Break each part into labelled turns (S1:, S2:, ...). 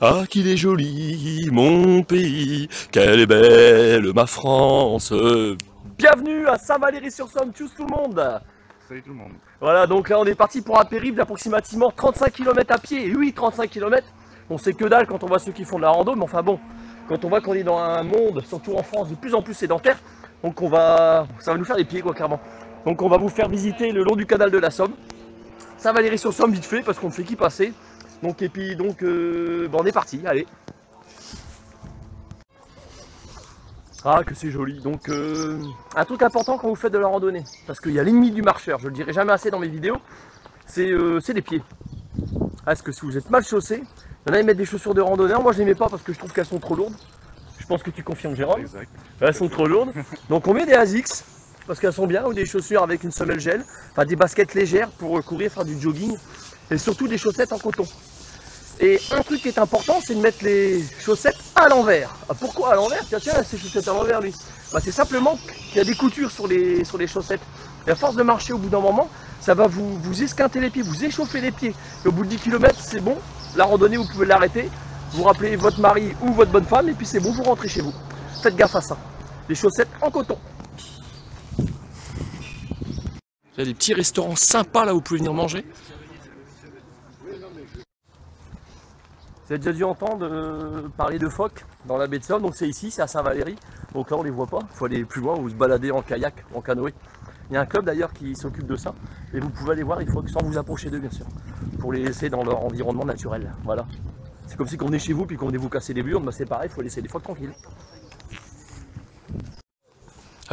S1: Ah, qu'il est joli, mon pays, quelle est belle ma France. Bienvenue à Saint-Valery-sur-Somme, tous tout le monde.
S2: Salut tout le monde.
S1: Voilà, donc là on est parti pour un périple d'approximativement 35 km à pied. Et oui, 35 km, on sait que dalle quand on voit ceux qui font de la rando, mais enfin bon, quand on voit qu'on est dans un monde, surtout en France, de plus en plus sédentaire, donc ça va nous faire des pieds quoi, clairement. Donc on va vous faire visiter le long du canal de la Somme. Saint-Valery-sur-Somme vite fait, parce qu'on ne fait qu'y passer. Donc et puis donc on est parti, allez. Ah que c'est joli, donc un truc important quand vous faites de la randonnée, parce qu'il y a l'ennemi du marcheur, je le dirai jamais assez dans mes vidéos, c'est les pieds. Parce que si vous êtes mal chaussé, il y en a qui mettent des chaussures de randonneur, moi je les mets pas parce que je trouve qu'elles sont trop lourdes. Je pense que tu confirmes Jérôme.
S2: Exact.
S1: Elles sont trop lourdes, donc on met des ASICS, parce qu'elles sont bien, ou des chaussures avec une semelle gel, enfin des baskets légères pour courir, faire du jogging, et surtout des chaussettes en coton. Et un truc qui est important, c'est de mettre les chaussettes à l'envers. Ah, pourquoi à l'envers? Tiens, ces chaussettes à l'envers, lui. Bah, c'est simplement qu'il y a des coutures sur les chaussettes. Et à force de marcher au bout d'un moment, ça va vous esquinter les pieds, vous échauffer les pieds. Et au bout de 10 km, c'est bon. La randonnée, vous pouvez l'arrêter. Vous rappelez votre mari ou votre bonne femme, et puis c'est bon, vous rentrez chez vous. Faites gaffe à ça. Les chaussettes en coton. Il y a des petits restaurants sympas là où vous pouvez venir manger. Vous avez déjà dû entendre parler de phoques dans la baie de Somme, donc c'est ici, c'est à Saint-Valery. Donc là on les voit pas, il faut aller plus loin ou se balader en kayak, en canoë. Il y a un club d'ailleurs qui s'occupe de ça, et vous pouvez aller voir, il faut sans vous approcher d'eux bien sûr, pour les laisser dans leur environnement naturel. Voilà. C'est comme si on est chez vous puis qu'on venait vous casser les burnes, bah c'est pareil, il faut laisser les phoques tranquilles.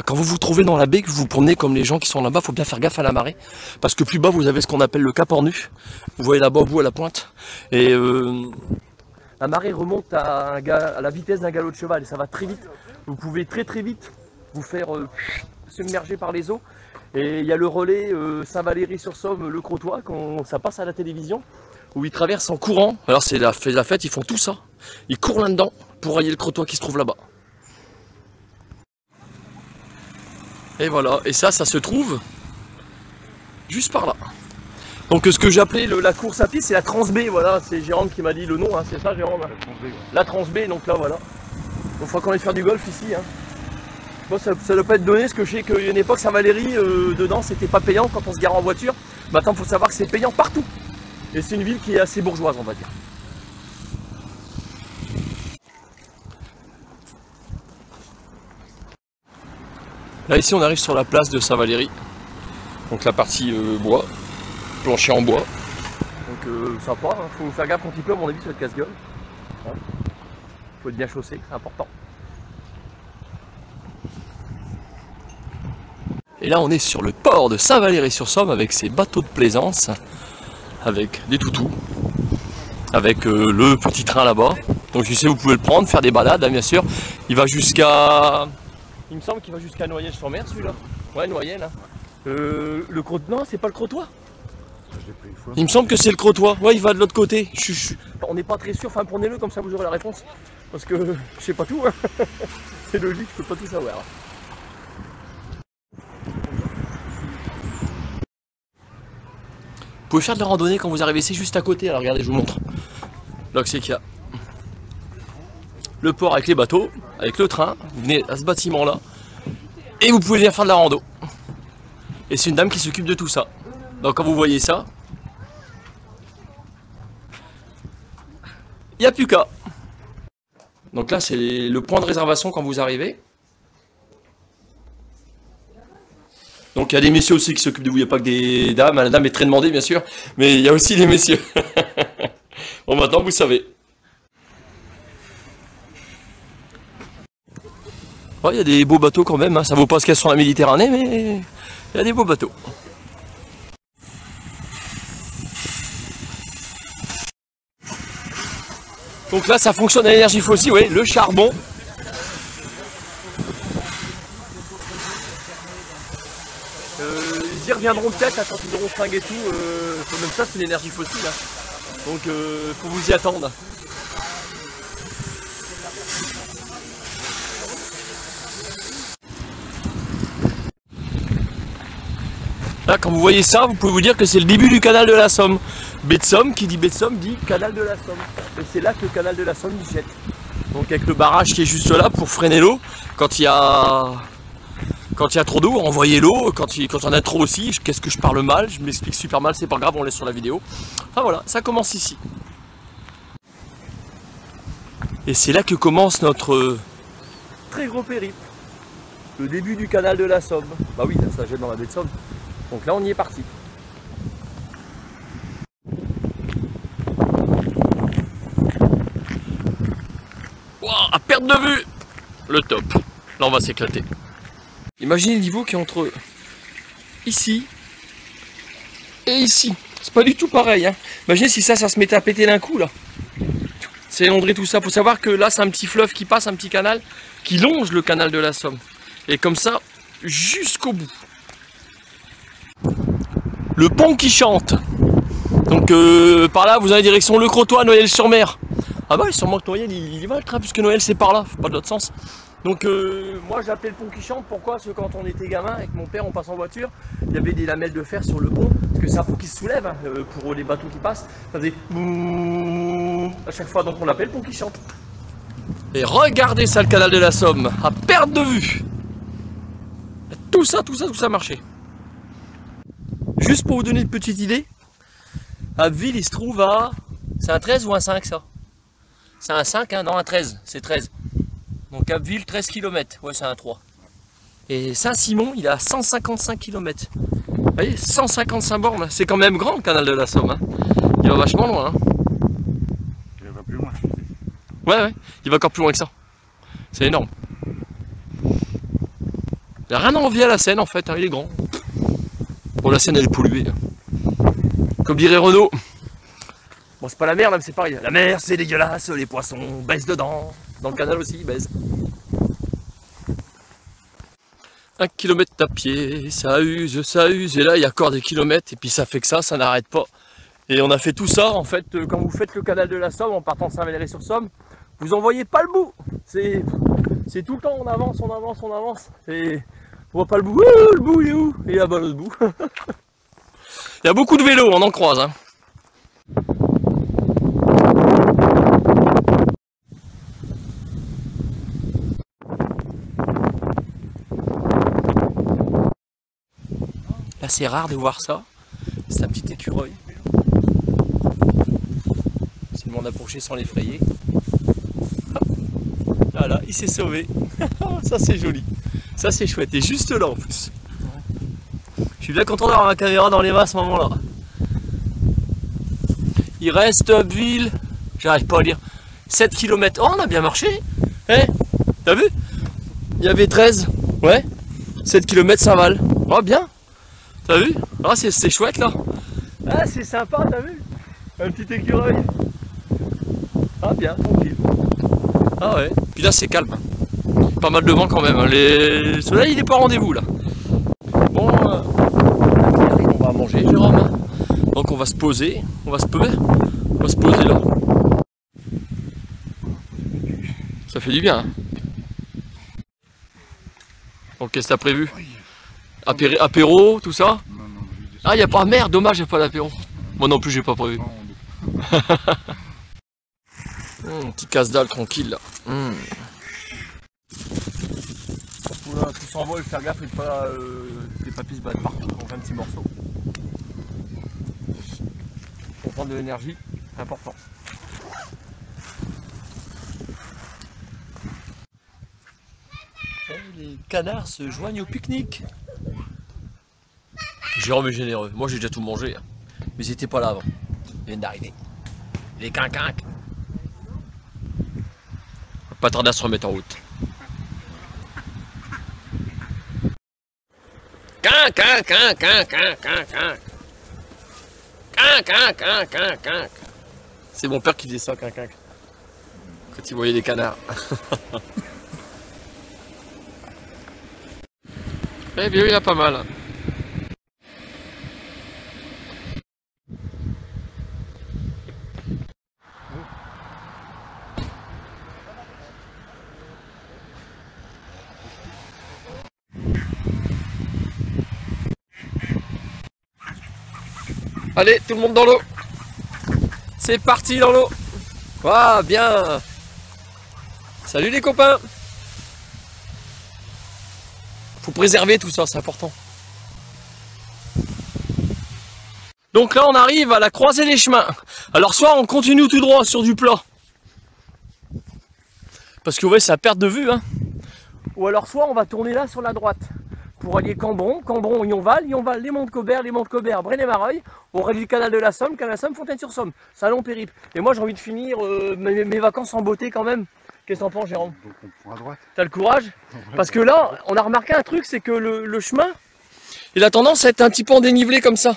S1: Quand vous vous trouvez dans la baie, que vous vous promenez comme les gens qui sont là-bas, il faut bien faire gaffe à la marée. Parce que plus bas, vous avez ce qu'on appelle le Cap Ornu. Vous voyez là-bas au bout à la pointe. Et la marée remonte à la vitesse d'un galop de cheval et ça va très vite. Vous pouvez très vite vous faire submerger par les eaux. Et il y a le relais Saint-Valery-sur-Somme, le Crotoy, quand ça passe à la télévision, où ils traversent en courant. Alors c'est la fête, ils font tout ça. Ils courent là-dedans pour rayer le Crotoy qui se trouve là-bas. Et voilà, et ça se trouve juste par là. Donc ce que j'appelais la course à pied, c'est la Transbé, voilà, c'est Jérôme qui m'a dit le nom, hein, c'est ça Jérôme?
S2: La Transbé, ouais.
S1: La Transbé, donc là voilà. Donc il faudra qu'on aille faire du golf ici. Hein. Bon, ça doit pas être donné, parce que je sais qu'à une époque Saint-Valery, dedans c'était pas payant quand on se gare en voiture. Maintenant il faut savoir que c'est payant partout. Et c'est une ville qui est assez bourgeoise on va dire. Là ici on arrive sur la place de Saint-Valery, donc la partie bois, plancher en bois. Donc sympa, hein. Faut faire gaffe quand il pleut, à mon avis ça va être casse-gueule. Hein. Faut être bien chaussé, c'est important. Et là on est sur le port de Saint-Valery-sur-Somme avec ses bateaux de plaisance, avec des toutous, avec le petit train là-bas. Donc je sais vous pouvez le prendre, faire des balades hein, bien sûr. Il va jusqu'à... Il me semble qu'il va jusqu'à Noyelles-sur-Mer celui-là. Ouais, Noyelles. Hein. Le Crotoy. Non, c'est pas le Crotoy. Il me semble que c'est le Crotoy. Ouais, il va de l'autre côté. On n'est pas très sûr. Enfin, prenez-le comme ça, vous aurez la réponse. Parce que je sais pas tout. Hein. C'est logique, je peux pas tout savoir. Vous pouvez faire de la randonnée quand vous arrivez ici, juste à côté. Alors regardez, je vous montre. Là, c'est qu'il y a le port avec les bateaux, avec le train, vous venez à ce bâtiment là et vous pouvez venir faire de la rando. Et c'est une dame qui s'occupe de tout ça. Donc quand vous voyez ça, il n'y a plus qu'à. Donc là c'est le point de réservation quand vous arrivez. Donc il y a des messieurs aussi qui s'occupent de vous, il n'y a pas que des dames, la dame est très demandée bien sûr, mais il y a aussi les messieurs. Bon maintenant vous savez. Ouais, il y a des beaux bateaux quand même, hein. Ça vaut pas ce qu'il y a sur la Méditerranée, mais il y a des beaux bateaux. Donc là, ça fonctionne à l'énergie fossile, oui, le charbon. Ils y reviendront peut-être quand ils auront fringué et tout. Même ça, c'est l'énergie fossile. Hein. Donc, faut vous y attendre. Là, quand vous voyez ça, vous pouvez vous dire que c'est le début du canal de la Somme. Baie de Somme, qui dit baie de Somme, dit canal de la Somme. Et c'est là que le canal de la Somme il jette. Donc avec le barrage qui est juste là pour freiner l'eau, quand il y a trop d'eau, envoyer l'eau, quand il y en a trop aussi, qu'est-ce que je parle mal, je m'explique super mal, c'est pas grave, on laisse sur la vidéo. Enfin voilà, ça commence ici. Et c'est là que commence notre très gros périple. Le début du canal de la Somme. Bah oui, ça jette dans la baie de Somme. Donc là on y est parti. Wow, à perte de vue, le top. Là on va s'éclater. Imaginez le niveau qui est entre ici et ici. C'est pas du tout pareil. Hein. Imaginez si ça se mettait à péter d'un coup là. C'est inondé tout ça. Faut savoir que là c'est un petit fleuve qui passe, un petit canal qui longe le canal de la Somme. Et comme ça jusqu'au bout. Le pont qui chante. Donc par là vous avez direction Le Crotoy, Noyelles-sur-Mer. Ah bah sûrement que Noyelles il va le train puisque Noyelles c'est par là, pas de l'autre sens. Donc moi j'ai appelé le pont qui chante, pourquoi? Parce que quand on était gamin avec mon père on passe en voiture, il y avait des lamelles de fer sur le pont, parce que c'est un pont qui se soulève hein, pour les bateaux qui passent, ça faisait boum à chaque fois, donc on l'appelle le pont qui chante. Et regardez ça le canal de la Somme, à perte de vue. Tout ça marchait. Juste pour vous donner une petite idée, Abbeville il se trouve à... C'est un 13 ou un 5 ça? C'est un 5 hein? Non un 13, c'est 13. Donc Abbeville 13 km, ouais c'est un 3. Et Saint-Simon il est à 155 km. Vous voyez, 155 bornes, c'est quand même grand le canal de la Somme. Hein. Il va vachement loin. Hein.
S2: Il va plus loin.
S1: Ouais, il va encore plus loin que ça. C'est énorme. Il n'y a rien à envier à la Seine en fait, hein, il est grand. Bon la Seine elle est polluée. Hein. Comme dirait Renaud. Bon c'est pas la mer là mais c'est pareil. La mer c'est dégueulasse, les poissons baissent dedans. Dans le canal aussi, il baise. 1 km à pied, ça use, et là il y a encore des kilomètres, et puis ça fait que ça n'arrête pas. Et on a fait tout ça, en fait, quand vous faites le canal de la Somme, en partant de Saint-Valery-sur-Somme, vous en voyez pas le bout. C'est tout le temps, on avance, et on voit pas le bout. Le bout il est où? Et là-bas l'autre bout. Il y a beaucoup de vélos, on en croise. Hein. Là c'est rare de voir ça, c'est un petit écureuil. Si le monde approchait sans l'effrayer. Voilà, il s'est sauvé. Ça c'est joli, ça c'est chouette, et juste là en plus. Je suis bien content d'avoir ma caméra dans les mains à ce moment là. Il reste Abbeville, j'arrive pas à lire, 7 km. Oh on a bien marché. Eh, t'as vu? Il y avait 13, ouais, 7 km Saint-Val. Oh bien. T'as vu? Ah c'est chouette là. Ah c'est sympa, t'as vu? Un petit écureuil. Ah bien, tranquille. Ah ouais. Puis là c'est calme. Pas mal de vent quand même. Le soleil il est pas au rendez-vous là. Bon, on va manger Jérôme. Donc on va se poser. On va se poser là. Ça fait du bien. Hein. Donc qu'est-ce que t'as prévu? Apéro, tout ça?
S2: Non,
S1: ah, y a pas, merde, dommage, y a pas d'apéro. Moi non plus, j'ai pas prévu. Petit casse-dalle tranquille là. Faut tout s'envole, faire gaffe et pas les papiers se battent partout, on fait un petit morceau. Pour prendre de l'énergie, c'est important. Les canards se joignent au pique-nique. Jérôme est généreux. Moi j'ai déjà tout mangé. Hein. Mais ils n'étaient pas là avant. Ils viennent d'arriver. Les quinquinques. Pas tarder à se remettre en route. C'est mon père qui disait ça, quinquinque. Quand il voyait les canards. Eh bien, il y a pas mal. Allez, tout le monde dans l'eau. C'est parti dans l'eau. Waouh, bien. Salut les copains. Faut préserver tout ça, c'est important. Donc là, on arrive à la croisée des chemins. Alors soit on continue tout droit sur du plat. Parce que ouais, c'est à perte de vue, hein. Ou alors soit on va tourner là sur la droite. Pour allier Cambron, Yonval, les Monts de Cobert, Braine-et-Mareuil, on relie le canal de la Somme, Fontaine-sur-Somme. C'est un long périple. Et moi j'ai envie de finir mes vacances en beauté quand même. Qu'est-ce que t'en penses, Jérôme?
S2: Donc on prend à droite.
S1: T'as le courage? Parce que là, on a remarqué un truc, c'est que le chemin, il a tendance à être un petit peu en dénivelé comme ça.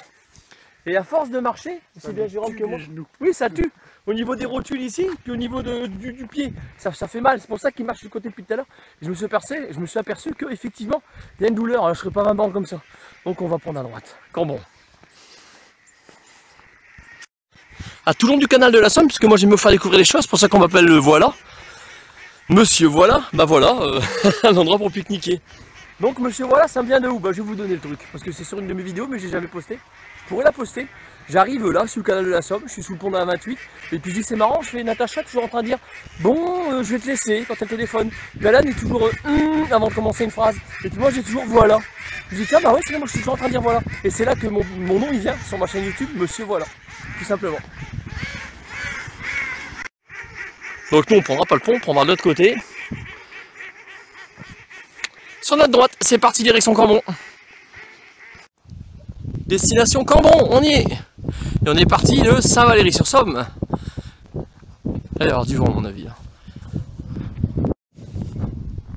S1: Et à force de marcher, c'est bien Jérôme que moi. Oui, ça tue. Au niveau des rotules ici, puis au niveau du pied, ça fait mal. C'est pour ça qu'il marche du côté depuis tout à l'heure. Je me suis aperçu qu'effectivement, il y a une douleur. Alors, je ne serai pas vraiment comme ça. Donc on va prendre à droite. Cambron. À tout le long du canal de la Somme, puisque moi j'aime me faire découvrir les choses, c'est pour ça qu'on m'appelle le Voilà. Monsieur Voilà, bah voilà, un endroit pour pique-niquer. Donc Monsieur Voilà, ça me vient de où? Bah je vais vous donner le truc, parce que c'est sur une de mes vidéos, mais je l'ai jamais posté. Je pourrais la poster. J'arrive là, sur le canal de la Somme, je suis sous le pont de la 28, et puis je dis c'est marrant, je fais Natacha toujours en train de dire bon, je vais te laisser quand elle téléphone. Puis Alan est toujours avant de commencer une phrase, et puis moi j'ai toujours voilà. Je dis tiens bah ouais c'est là, moi je suis toujours en train de dire voilà. Et c'est là que mon nom il vient sur ma chaîne YouTube, Monsieur Voilà, tout simplement. Donc nous on prendra pas le pont, on prendra de l'autre côté. Sur notre droite, c'est parti direction Cambron. Destination Cambron, on y est. Et on est parti de Saint-Valery-sur-Somme. Il va y avoir du vent à mon avis.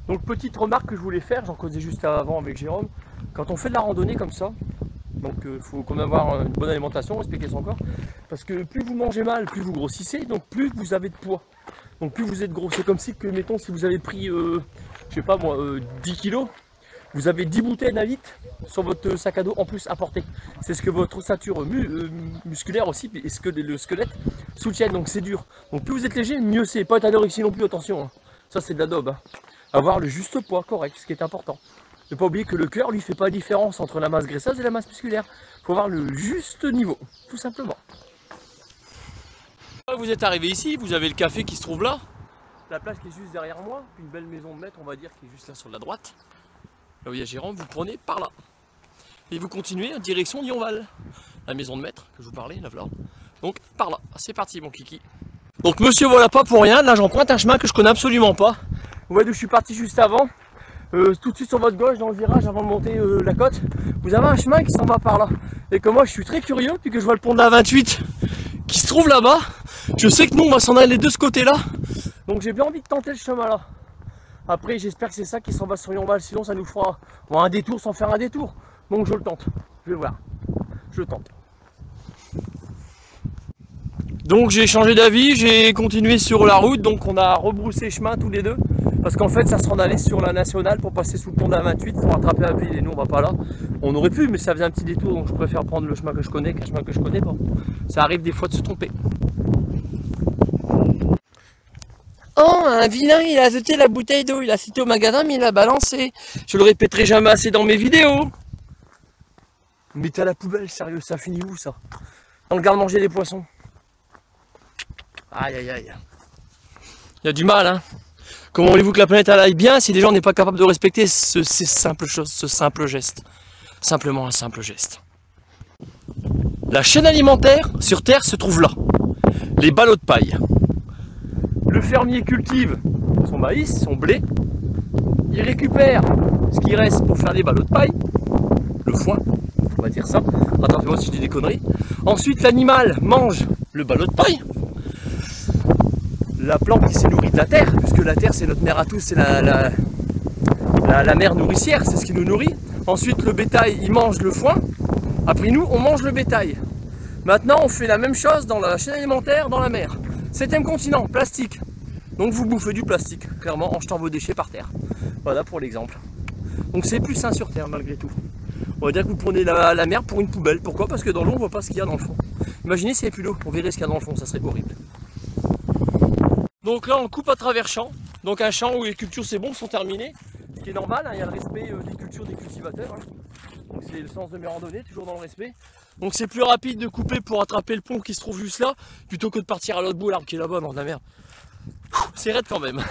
S1: Donc petite remarque que je voulais faire, j'en causais juste avant avec Jérôme. Quand on fait de la randonnée comme ça, donc il faut quand même avoir une bonne alimentation, respecter son corps. Parce que plus vous mangez mal, plus vous grossissez, donc plus vous avez de poids. Donc plus vous êtes gros. C'est comme si, mettons, si vous avez pris, je sais pas moi, 10 kilos, vous avez 10 bouteilles d'Avit sur votre sac à dos en plus à porter. C'est ce que votre ossature musculaire aussi et le squelette soutiennent, donc c'est dur. Donc plus vous êtes léger, mieux c'est. Pas être anorexie non plus, attention. Hein. Ça c'est de la daube. Hein. Avoir le juste poids correct, ce qui est important. Ne pas oublier que le cœur lui fait pas la différence entre la masse graisseuse et la masse musculaire. Il faut avoir le juste niveau, tout simplement. Vous êtes arrivé ici, vous avez le café qui se trouve là. La plage qui est juste derrière moi, puis une belle maison de maître on va dire qui est juste là sur la droite. Là où il y a Jérôme, vous prenez par là. Et vous continuez en direction d'Yonval. La maison de maître que je vous parlais, là voilà. Donc par là, c'est parti mon kiki. Donc monsieur voilà pas pour rien, là j'emprunte un chemin que je connais absolument pas. Vous voyez d'où je suis parti juste avant. Tout de suite sur votre gauche dans le virage avant de monter la côte. Vous avez un chemin qui s'en va par là. Et que moi je suis très curieux, puis que je vois le pont de la 28 qui se trouve là-bas. Je sais que nous on va s'en aller de ce côté là. Donc j'ai bien envie de tenter le chemin là. Après j'espère que c'est ça qui s'en va sur Yonval, sinon ça nous fera un détour sans faire un détour. Donc je le tente, je vais voir, je le tente. Donc j'ai changé d'avis, j'ai continué sur la route, donc on a rebroussé chemin tous les deux. Parce qu'en fait ça s'en allait sur la nationale pour passer sous le pont de la 28 pour attraper la ville et nous on va pas là. On aurait pu mais ça faisait un petit détour donc je préfère prendre le chemin que je connais qu'un chemin que je connais pas. Ça arrive des fois de se tromper. Oh, un vilain, il a jeté la bouteille d'eau, il a cité au magasin, mais il l'a balancé. Je le répéterai jamais assez dans mes vidéos. Mais t'as la poubelle, sérieux, ça finit où ça? Dans le garde-manger des poissons. Aïe aïe aïe. Il y a du mal, hein. Comment voulez-vous que la planète aille bien si déjà on n'est pas capable de respecter ces simples choses, ce simple geste? Simplement un simple geste. La chaîne alimentaire sur Terre se trouve là. Les ballots de paille. Le fermier cultive son maïs, son blé, il récupère ce qui reste pour faire des ballots de paille, le foin, on va dire ça, attention si je dis des conneries. Ensuite l'animal mange le ballot de paille, la plante qui s'est nourrie de la terre, puisque la terre c'est notre mère à tous, c'est la mère nourricière, c'est ce qui nous nourrit. Ensuite le bétail il mange le foin, après nous on mange le bétail. Maintenant on fait la même chose dans la chaîne alimentaire dans la mer. 7e continent, plastique. Donc vous bouffez du plastique, clairement, en jetant vos déchets par terre. Voilà pour l'exemple. Donc c'est plus sain sur terre malgré tout. On va dire que vous prenez la mer pour une poubelle. Pourquoi? Parce que dans l'eau on voit pas ce qu'il y a dans le fond. Imaginez s'il n'y avait plus d'eau, on verrait ce qu'il y a dans le fond, ça serait horrible. Donc là on coupe à travers champ. Donc un champ où les cultures c'est bon sont terminées. Ce qui est normal, hein, il y a le respect des cultures des cultivateurs. Hein. Donc c'est le sens de mes randonnées, toujours dans le respect. Donc c'est plus rapide de couper pour attraper le pont qui se trouve juste là, plutôt que de partir à l'autre bout, l'arbre qui est là-bas dans la mer. C'est raide quand même.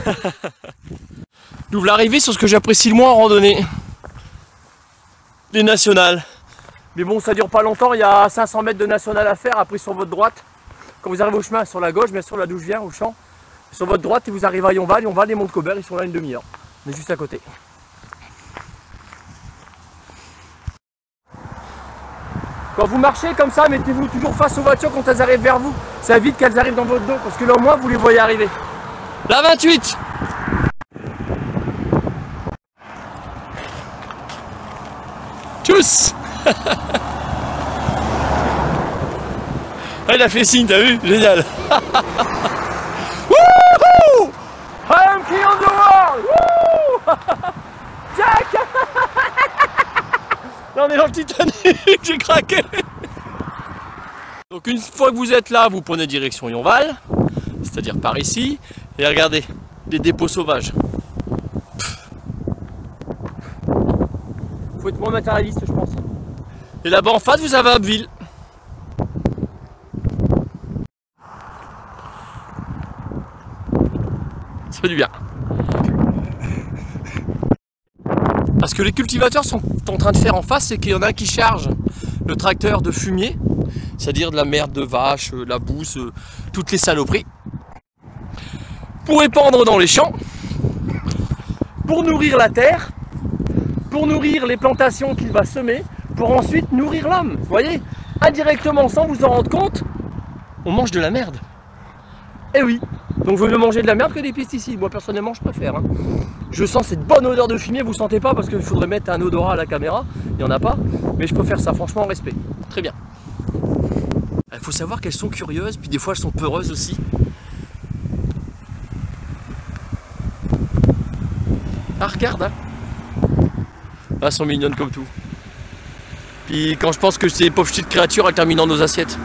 S1: J'ouvre l'arrivée sur ce que j'apprécie le moins en randonnée. Les nationales. Mais bon, ça dure pas longtemps, il y a 500 mètres de nationale à faire, après sur votre droite. Quand vous arrivez au chemin, sur la gauche, bien sûr là d'où je viens, au champ. Sur votre droite, et vous arrivez à Yonval, et Monte-Cobert, ils sont là une demi-heure. On est juste à côté. Quand vous marchez comme ça, mettez-vous toujours face aux voitures quand elles arrivent vers vous. Ça évite qu'elles arrivent dans votre dos, parce que là au moins vous les voyez arriver. La 28. Tchuss. Ah, il a fait signe, t'as vu? Génial. Wouhou! I am king of the world! Wouh! Jack! Là on est dans le Titanic, j'ai craqué. Donc une fois que vous êtes là, vous prenez direction Yonval, c'est-à-dire par ici, et regardez, des dépôts sauvages. Faut être moins matérialiste, je pense. Et là-bas en face, vous avez Abbeville. Ça fait du bien. Ce que les cultivateurs sont en train de faire en face, c'est qu'il y en a un qui charge le tracteur de fumier, c'est-à-dire de la merde de vache, la bouse, toutes les saloperies, pour épandre dans les champs, pour nourrir la terre, pour nourrir les plantations qu'il va semer, pour ensuite nourrir l'homme. Vous voyez, indirectement, sans vous en rendre compte, on mange de la merde. Eh oui, donc vaut mieux manger de la merde que des pesticides. Moi personnellement je préfère. Je sens cette bonne odeur de fumier, vous sentez pas parce qu'il faudrait mettre un odorat à la caméra, il n'y en a pas, mais je préfère ça, franchement, en respect. Très bien. Il faut savoir qu'elles sont curieuses, puis des fois elles sont peureuses aussi. Ah regarde, hein. Ah, elles sont mignonnes comme tout. Puis quand je pense que ces pauvres petites créatures elles terminent dans nos assiettes.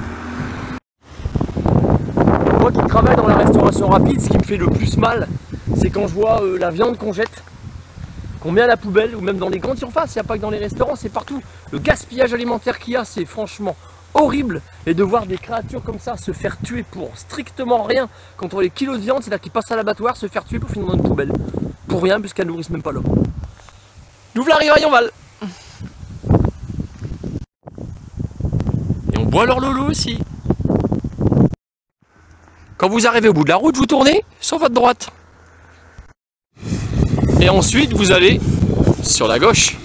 S1: Moi qui travaille dans la restauration rapide, ce qui me fait le plus mal, c'est quand je vois la viande qu'on jette, qu'on met à la poubelle, ou même dans les grandes surfaces, il n'y a pas que dans les restaurants, c'est partout. Le gaspillage alimentaire qu'il y a, c'est franchement horrible. Et de voir des créatures comme ça se faire tuer pour strictement rien, contre les kilos de viande, c'est-à-dire qu'ils passent à l'abattoir, se faire tuer pour finir dans une poubelle. Pour rien, puisqu'elles nourrissent même pas l'homme. J'ouvre l'arrivée à Yonval. Et on boit leur lolo aussi. Quand vous arrivez au bout de la route, vous tournez sur votre droite. Et ensuite, vous allez sur la gauche.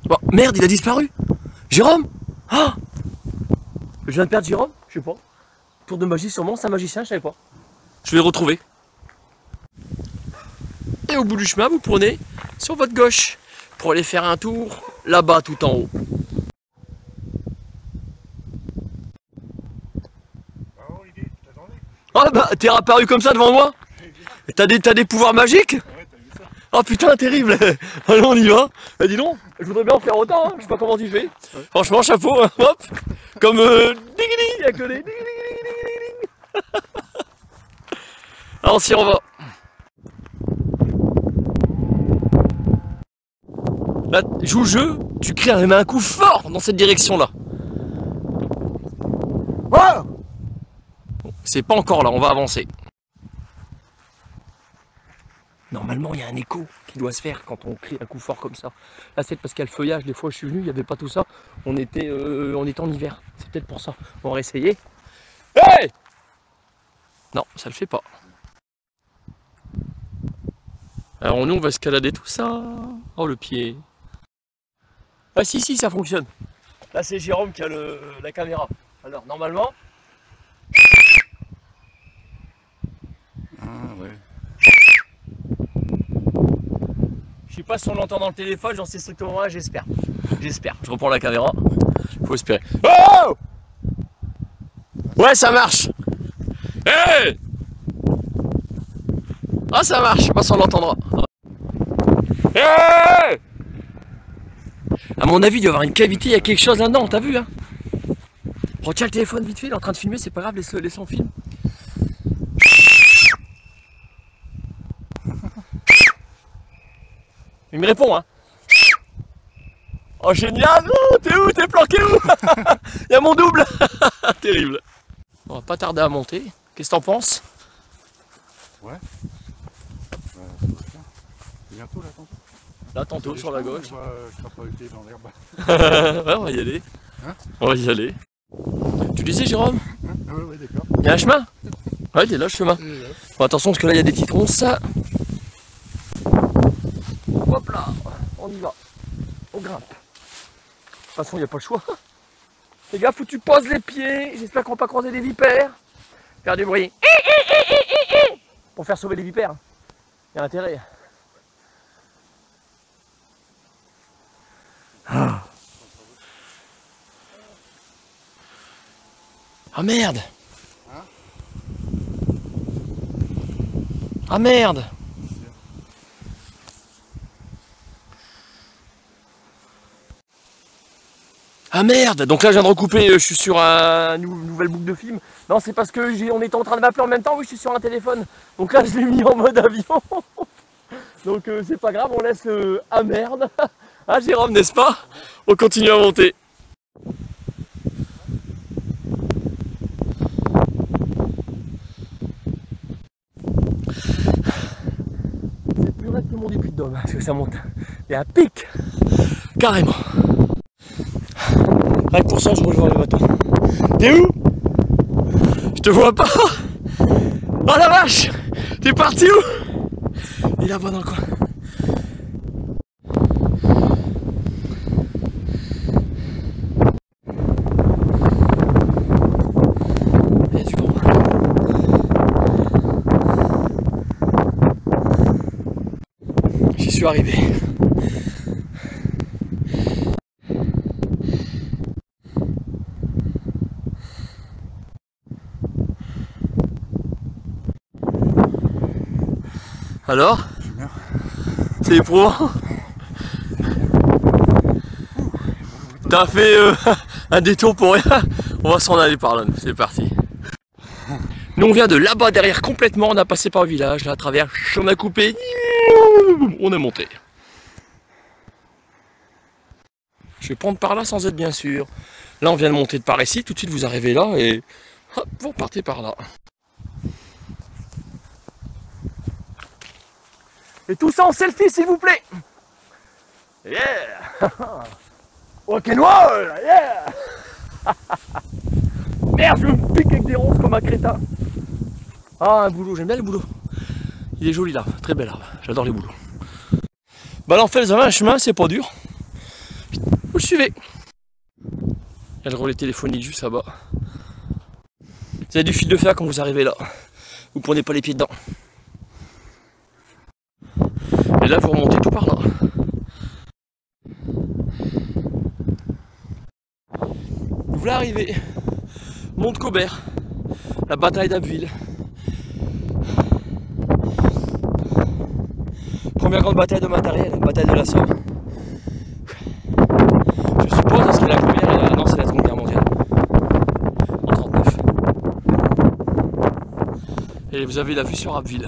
S1: Bon, merde, il a disparu. Jérôme. Ah, je viens de perdre Jérôme, je sais pas. Tour de magie sûrement, c'est un magicien, je savais pas. Je vais le retrouver. Et au bout du chemin, vous prenez sur votre gauche pour aller faire un tour là-bas tout en haut. Ah bah t'es apparu comme ça devant moi. T'as des pouvoirs magiques? Ouais, t'as vu ça. Oh putain, terrible. Allez, on y va. Bah dis donc, je voudrais bien en faire autant, hein. Je sais pas comment tu fais. Ouais. Franchement, chapeau, hein. Hop. Comme ding-ding, avec les ding-ding-ding-ding-ding. Alors on s'y revoit. Là, joue le jeu, tu crées un coup fort dans cette direction-là. Oh, c'est pas encore là, on va avancer. Normalement, il y a un écho qui doit se faire quand on crie un coup fort comme ça. Là, c'est parce qu'il y a le feuillage. Des fois, je suis venu, il n'y avait pas tout ça. On était en hiver. C'est peut-être pour ça. On va essayer. Hey! Non, ça le fait pas. Alors, nous, on va escalader tout ça. Oh, le pied. Ah, si, ça fonctionne. Là, c'est Jérôme qui a la caméra. Alors, normalement.
S2: Ah, ouais.
S1: Je sais pas si on l'entend dans le téléphone, j'en sais strictement rien, j'espère. J'espère. Je reprends la caméra. Faut espérer. Oh! Ouais, ça marche. Hey! Ah, ça marche, je sais pas si on l'entendra. Hey! À mon avis, il doit y avoir une cavité, il y a quelque chose là-dedans, t'as vu, hein? Retiens le téléphone vite fait, il est en train de filmer, c'est pas grave, laisse-le en film. Il me répond, hein. Oh génial! Oh, t'es où? T'es planqué où? Il y a mon double. Terrible. On va pas tarder à monter. Qu'est-ce que t'en penses?
S2: Ouais. Ça va faire. Bientôt là, tantôt.
S1: Là, tantôt, sur la gauche.
S2: On va crapahuter dans l'herbe.
S1: Ouais, on va y aller.
S2: Hein?
S1: On va y aller. Tu disais, Jérôme?
S2: Ouais, d'accord.
S1: Il y a un chemin? Ouais, il est là le chemin. Bon, attention parce que là, il y a des petites ronces. Hop là, on y va. On grimpe. De toute façon, il n'y a pas le choix. Les gars, faut que tu poses les pieds. J'espère qu'on va pas croiser des vipères. Faire du bruit. Pour faire sauver les vipères. Il y a intérêt. Ah merde! Ah merde! Ah merde! Donc là je viens de recouper, je suis sur une nouvelle boucle de film. Non, c'est parce que on était en train de m'appeler en même temps, oui je suis sur un téléphone. Donc là je l'ai mis en mode avion. Donc c'est pas grave, on laisse le ah merde. Ah Jérôme, n'est-ce pas? On continue à monter. C'est plus raide que mon début de dôme, parce que ça monte. Et à pic! Carrément. Rien que pour ça, je rejoins le bateau. T'es où? Je te vois pas. Oh la vache! T'es parti où? Il est là-bas dans le coin. Il y a du vent. J'y suis arrivé. Alors? C'est éprouvant? T'as fait un détour pour rien? On va s'en aller par là, c'est parti. Nous on vient de là-bas derrière complètement, on a passé par le village, là à travers, on a coupé, on est monté. Je vais prendre par là sans être bien sûr. Là on vient de monter de par ici, tout de suite vous arrivez là et hop, vous repartez par là. Et tout ça en selfie s'il vous plaît. Yeah. Rock'n'roll. Yeah. Merde, je me pique avec des ronces comme un crétin. Ah un boulot, j'aime bien le boulot. Il est joli là, très bel arbre, j'adore les bouleaux. Bah là en fait vous avez un chemin, c'est pas dur. Vous le suivez. Il y a le relais téléphonique juste là-bas. Vous avez du fil de fer quand vous arrivez là. Vous prenez pas les pieds dedans. Et là vous remontez tout par là. Vous voulez arriver. Monte-Cobert. La bataille d'Abbeville. Première grande bataille de matériel, bataille de la Somme. Je suppose, est-ce que la première est là? Non, c'est la Seconde Guerre mondiale. En 39. Et vous avez la vue sur Abbeville,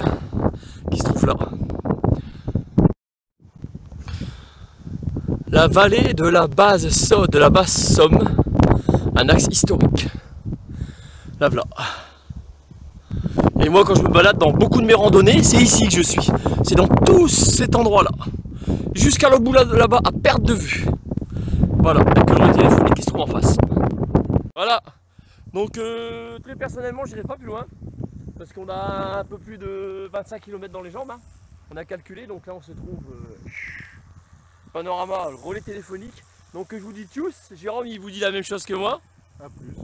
S1: qui se trouve là. La vallée de la basse Somme, un axe historique. Là voilà. Et moi quand je me balade dans beaucoup de mes randonnées, c'est ici que je suis. C'est dans tout cet endroit-là. Jusqu'à l'autre bout là-bas, à perte de vue. Voilà, avec le téléphonique qui se trouve en face. Voilà. Donc très personnellement, j'irai pas plus loin. Parce qu'on a un peu plus de 25 km dans les jambes. Hein. On a calculé, donc là on se trouve... panorama, le relais téléphonique. Donc je vous dis tchuss, Jérôme il vous dit la même chose que moi.
S2: A plus.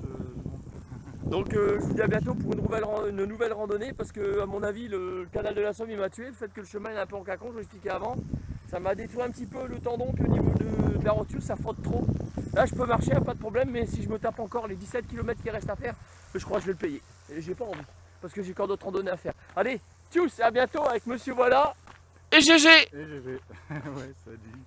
S1: Donc je vous dis à bientôt pour une nouvelle randonnée parce que à mon avis le canal de la Somme il m'a tué. Le fait que le chemin est un peu en cacon, je vous l'expliquais avant, ça m'a détruit un petit peu le tendon, puis au niveau de la rotule ça frotte trop. Là je peux marcher, pas de problème, mais si je me tape encore les 17 km qui restent à faire, je crois que je vais le payer. Et j'ai pas envie, parce que j'ai encore d'autres randonnées à faire. Allez, tchuss, à bientôt avec Monsieur Voilà et GG.
S2: Et GG. Ouais, ça dit.